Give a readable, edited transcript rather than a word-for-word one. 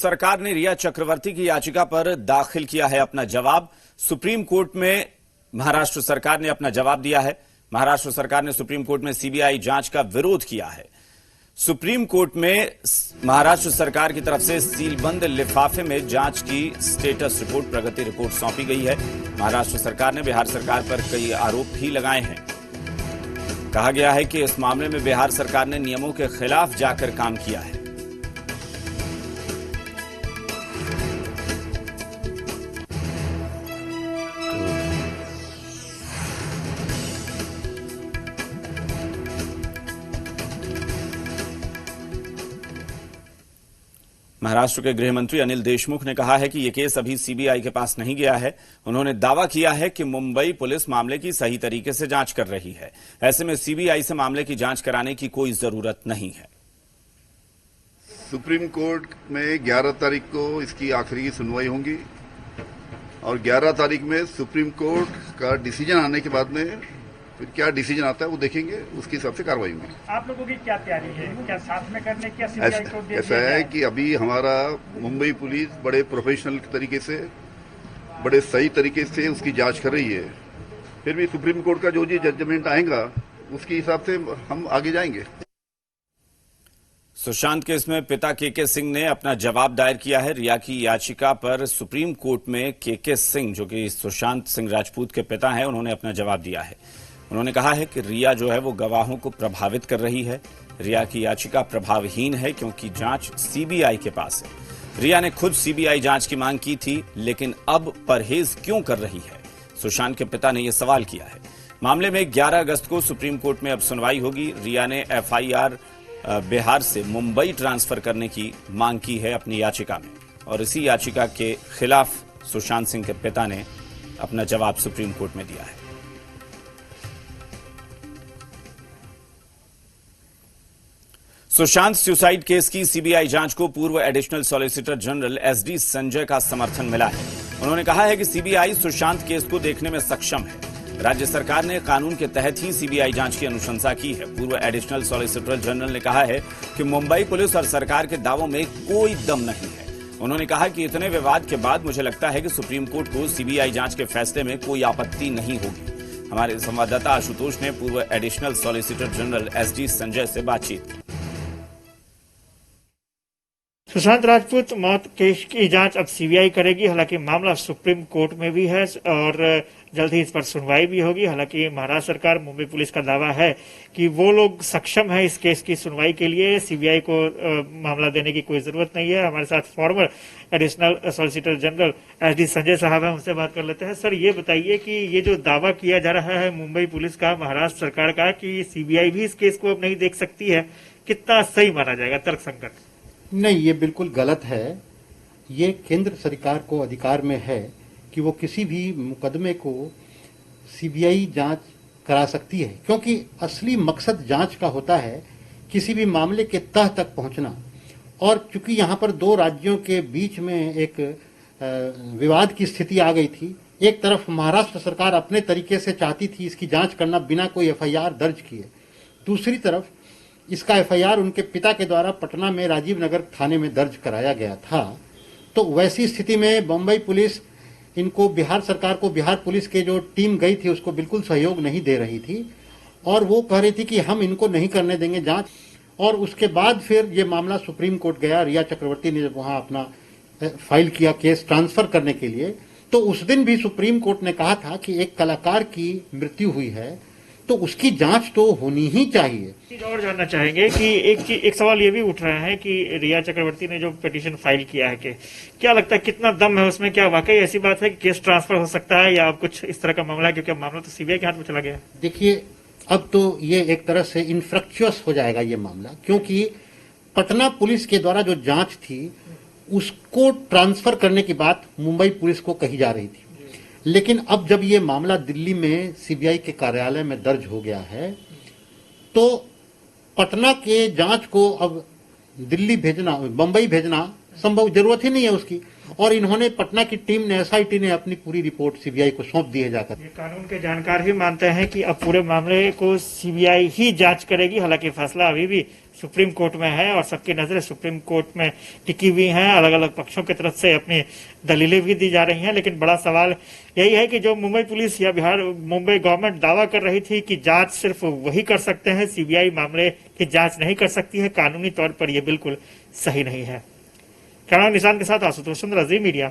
सरकार ने रिया चक्रवर्ती की याचिका पर दाखिल किया है अपना जवाब। सुप्रीम कोर्ट में महाराष्ट्र सरकार ने अपना जवाब दिया है। महाराष्ट्र सरकार ने सुप्रीम कोर्ट में सीबीआई जांच का विरोध किया है। सुप्रीम कोर्ट में महाराष्ट्र सरकार की तरफ से सीलबंद लिफाफे में जांच की स्टेटस रिपोर्ट, प्रगति रिपोर्ट सौंपी गई है। महाराष्ट्र सरकार ने बिहार सरकार पर कई आरोप भी लगाए हैं। कहा गया है कि इस मामले में बिहार सरकार ने नियमों के खिलाफ जाकर काम किया है। महाराष्ट्र के गृह मंत्री अनिल देशमुख ने कहा है कि यह केस अभी सीबीआई के पास नहीं गया है। उन्होंने दावा किया है कि मुंबई पुलिस मामले की सही तरीके से जांच कर रही है। ऐसे में सीबीआई से मामले की जांच कराने की कोई जरूरत नहीं है। सुप्रीम कोर्ट में 11 तारीख को इसकी आखिरी सुनवाई होगी और 11 तारीख में सुप्रीम कोर्ट का डिसीजन आने के बाद में फिर क्या डिसीजन आता है वो देखेंगे, उसके हिसाब से कार्रवाई होगी। आप लोगों की क्या तैयारी है, क्या साथ में करने की सीबीआई को दे ऐसा है कि अभी हमारा मुंबई पुलिस बड़े प्रोफेशनल तरीके से, बड़े सही तरीके से उसकी जांच कर रही है। फिर भी सुप्रीम कोर्ट का जो जी जजमेंट आएगा उसके हिसाब से हम आगे जाएंगे। सुशांत केस में पिता केके सिंह ने अपना जवाब दायर किया है। रिया की याचिका पर सुप्रीम कोर्ट में केके सिंह, जो कि सुशांत सिंह राजपूत के पिता हैं, उन्होंने अपना जवाब दिया है। उन्होंने कहा है कि रिया जो है वो गवाहों को प्रभावित कर रही है। रिया की याचिका प्रभावहीन है क्योंकि जांच सीबीआई के पास है। रिया ने खुद सीबीआई जांच की मांग की थी, लेकिन अब परहेज क्यों कर रही है? सुशांत के पिता ने यह सवाल किया है। मामले में 11 अगस्त को सुप्रीम कोर्ट में अब सुनवाई होगी। रिया ने एफआईआर बिहार से मुंबई ट्रांसफर करने की मांग की है अपनी याचिका में, और इसी याचिका के खिलाफ सुशांत सिंह के पिता ने अपना जवाब सुप्रीम कोर्ट में दिया है। सुशांत सुसाइड केस की सीबीआई जांच को पूर्व additional solicitor general SD Sanjay का समर्थन मिला है। उन्होंने कहा है कि सीबीआई सुशांत केस को देखने में सक्षम है। राज्य सरकार ने कानून के तहत ही सीबीआई जांच की अनुशंसा की है। पूर्व एडिशनल सॉलिसिटर जनरल ने कहा है कि मुंबई पुलिस और सरकार के दावों में कोई दम नहीं है। उन्होंने कहा कि इतने विवाद के बाद मुझे लगता है कि सुप्रीम कोर्ट को सीबीआई जांच के फैसले में कोई आपत्ति नहीं होगी। हमारे संवाददाता आशुतोष ने पूर्व additional solicitor general SD Sanjay से बातचीत की। सुशांत राजपूत मौत केस की जांच अब सीबीआई करेगी। हालांकि मामला सुप्रीम कोर्ट में भी है और जल्द ही इस पर सुनवाई भी होगी। हालांकि महाराष्ट्र सरकार, मुंबई पुलिस का दावा है कि वो लोग सक्षम है इस केस की सुनवाई के लिए। सीबीआई को मामला देने की कोई जरूरत नहीं है। हमारे साथ farmer additional solicitor general SD Sanjay साहब हैं, उनसे बात कर लेते हैं। सर, ये बताइए कि ये जो दावा किया जा रहा है मुंबई पुलिस का, महाराष्ट्र सरकार का, कि सीबीआई भी इस केस को अब नहीं देख सकती है, कितना सही माना जाएगा, तर्कसंगत? नहीं, ये बिल्कुल गलत है। ये केंद्र सरकार को अधिकार में है कि वो किसी भी मुकदमे को सीबीआई जांच करा सकती है, क्योंकि असली मकसद जांच का होता है किसी भी मामले के तह तक पहुंचना। और चूंकि यहाँ पर दो राज्यों के बीच में एक विवाद की स्थिति आ गई थी, एक तरफ महाराष्ट्र सरकार अपने तरीके से चाहती थी इसकी जांच करना बिना कोई एफआईआर दर्ज किए, दूसरी तरफ इसका एफआईआर उनके पिता के द्वारा पटना में राजीव नगर थाने में दर्ज कराया गया था। तो वैसी स्थिति में बम्बई पुलिस इनको, बिहार सरकार को, बिहार पुलिस के जो टीम गई थी उसको बिल्कुल सहयोग नहीं दे रही थी और वो कह रही थी कि हम इनको नहीं करने देंगे जांच। और उसके बाद फिर ये मामला सुप्रीम कोर्ट गया। रिया चक्रवर्ती ने जब वहां अपना फाइल किया केस ट्रांसफर करने के लिए, तो उस दिन भी सुप्रीम कोर्ट ने कहा था कि एक कलाकार की मृत्यु हुई है तो उसकी जांच तो होनी ही चाहिए। चीज और जानना चाहेंगे कि एक सवाल ये भी उठ रहा है कि रिया चक्रवर्ती ने जो पिटीशन फाइल किया है, कि क्या लगता है कितना दम है उसमें? क्या वाकई ऐसी बात है कि केस ट्रांसफर हो सकता है या अब कुछ इस तरह का मामला है, क्योंकि मामला तो सीबीआई के हाथ में चला गया है? देखिए, अब तो ये एक तरह से इनफ्रक्चुअस हो जाएगा ये मामला, क्योंकि पटना पुलिस के द्वारा जो जांच थी उसको ट्रांसफर करने की बात मुंबई पुलिस को कही जा रही थी। लेकिन अब जब ये मामला दिल्ली में सीबीआई के कार्यालय में दर्ज हो गया है, तो पटना के जांच को अब दिल्ली भेजना, बंबई भेजना संभव, जरूरत ही नहीं है उसकी। और इन्होंने पटना की टीम ने एसआईटी ने अपनी पूरी रिपोर्ट सीबीआई को सौंप दी है जाकर। ये कानून के जानकार भी मानते हैं कि अब पूरे मामले को सीबीआई ही जांच करेगी। हालांकि फैसला अभी भी सुप्रीम कोर्ट में है और सबकी नजरें सुप्रीम कोर्ट में टिकी हुई हैं। अलग अलग पक्षों की तरफ से अपनी दलीलें भी दी जा रही हैं, लेकिन बड़ा सवाल यही है कि जो मुंबई पुलिस या मुंबई गवर्नमेंट दावा कर रही थी कि जांच सिर्फ वही कर सकते हैं, सीबीआई मामले की जांच नहीं कर सकती है, कानूनी तौर पर यह बिल्कुल सही नहीं है। कैमरा निशान के साथ आशुतोष चंद्र, जी मीडिया।